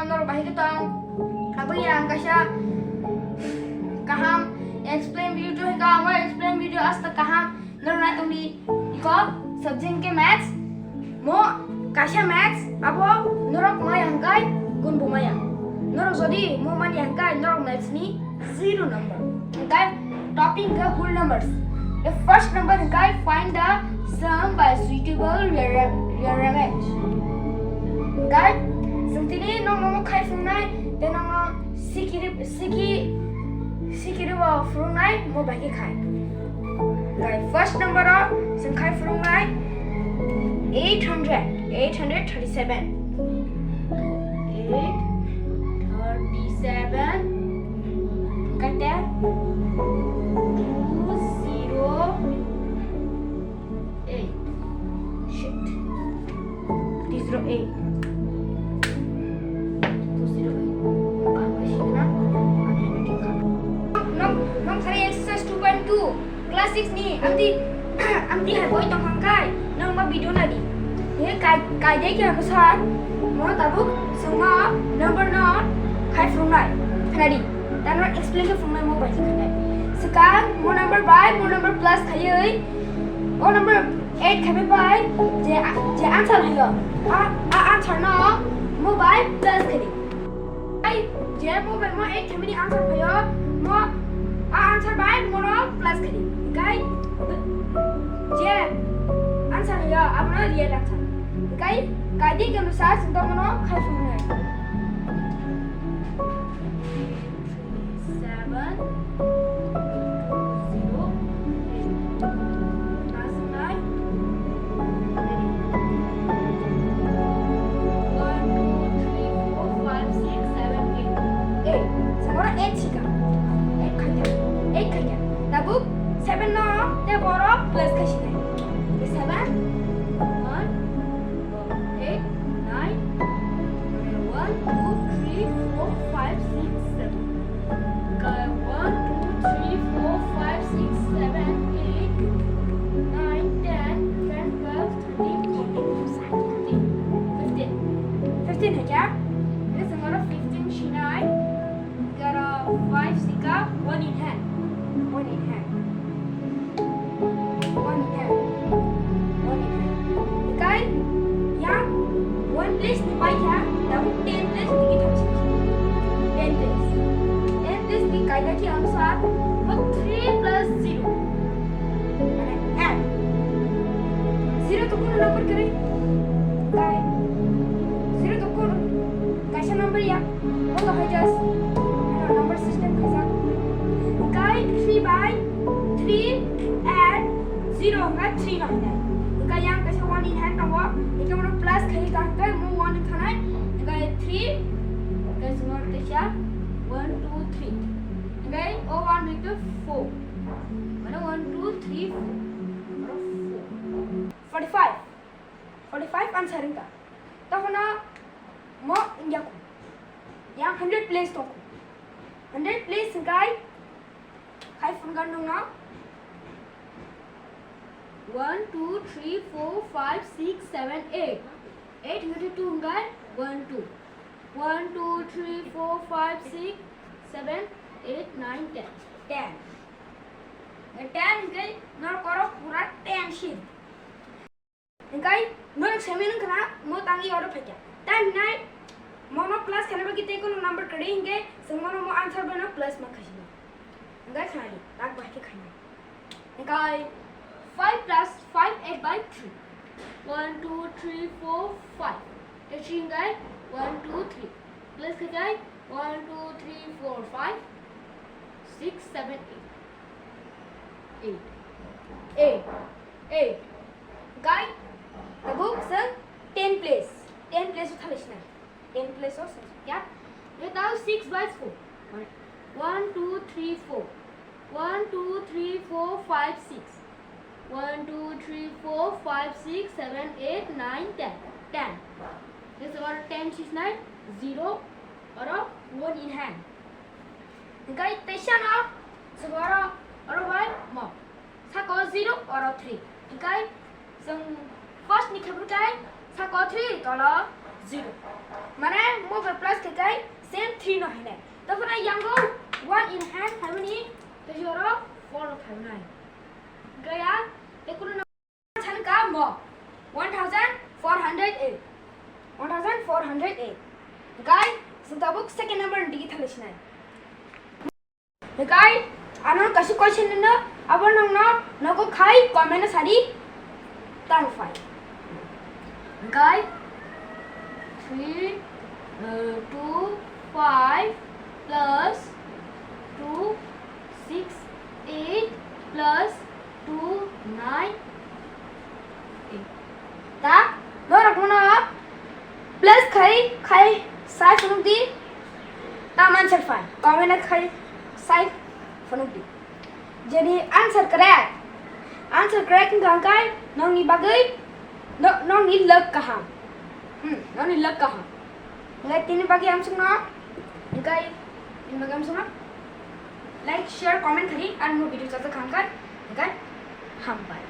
norok bahi ketong apa yang kasih kaham explain video है का वो explain video आज तक kaham norok ना तुम दी इको subject के maths mo kasih maths apa norok maya hangkai gun bumaya norok jadi mo mani hangkai norok maths ni 0 number hangkai topping के whole numbers the first number hangkai find the sum by suitable rearrange hangkai sentini nong khai fungnai then nong sikiri wa fungnai mo bagi khai hangkai first number sing khai fungnai 837 kata 208 shit 208 Nong sari exercise 2.2 class 6 ni amti hai boy tong hangkai nong ma video na di ye kai dei ke अनुसार mo tabuk sunga number na khai frungai khadi tanor explain ke frungai mo baji khanai sekarang mo number by mo number plus khayai o number 8 khabe by je answer hayo answer na mo by plus khadi ai je mo by mo 8 khabe ni answer hayo mo answer by mo plus khadi kai je answer hayo apna real answer kai कायदे के अनुसार संतमनो khai fungai 7 no te boro plus kasih 7 15 है क्या? This is हमारा 15 शिनाई करा 5 सिका 1 in hand 1 in hand 1 in hand 1 in hand cái yang 1 place ni pai क्या? तब 10 place दिखी था 10 place की कायदा के अनुसार वो 3 plus 0 add 0 तो कौन नंबर करे? काय 0 तो कौन कैसा नंबर या वो तो है जस्ट नंबर सिस्टम कैसा काय 3 by 3 add 0 होगा 3 ना है इनका यहाँ कैसे 1 in hand ना हुआ इनका मतलब प्लस कहीं का है वो 1 in hand इनका 3 कैसे नंबर कैसा 1 2 3 इनका ओ 1 into 4 मतलब 1 2 3 4 45 आंसर इनका तो ना mo injaku yang 100 place to 100 place guy khai phun gan dong na 1 2 3 4 5 6 7 8 8 into 2 guy 1 2 1 2 3 4 5 6 7 8 9 10 10 guy nor koro pura 10 sheet guy nor semen kana mo tangi order phekya tan nai mono plus खाने पर कितने को number करेंगे समोनो मो answer बना plus में खसीना इंगा खानी ताक बाकी खाना इंगा 5 plus 5 8 by 3 1 2 3 4 5 तो इंगा 1 2 3 प्लस क्या है 1 2 3 4 5 6 7 8 गाय तब सर 10 place उठा लेना 10 place और क्या ये था 6 by 4 1 2 3 4 1 2 3 4 5 6 1 2 3 4 5 6 7 8 9 10 this is about 10 6 9 0 और 1 in hand guys तैसा ना सवारा और भाई मो साको 0 और 3 guys सं first निकल क्या है साको 3 तो ला 0 mana mobile plus cái same 3 nó hay này đó phần này yang go 1 in hand phải bên đi cái 0 4 nó phải bên này cái á cái cũng nó chân cả mò 1408 1408 cái chúng ta book second number đi thằng này cái anh có sự question nữa अब nó có khai comment sari tăng phải cái 3 2 5 plus 2 6 8 plus 2 9 ta nó là nó plus khai sai phần đi ta answer phải comment khai sai phần đi jadi answer correct ngangkai nong ni bagai nong ni leg kaham nong ni leg kaham ngai tini bagi am sungno ngai in bagi am sungno like share comment kari and mo video chata khangkai ngai ham pai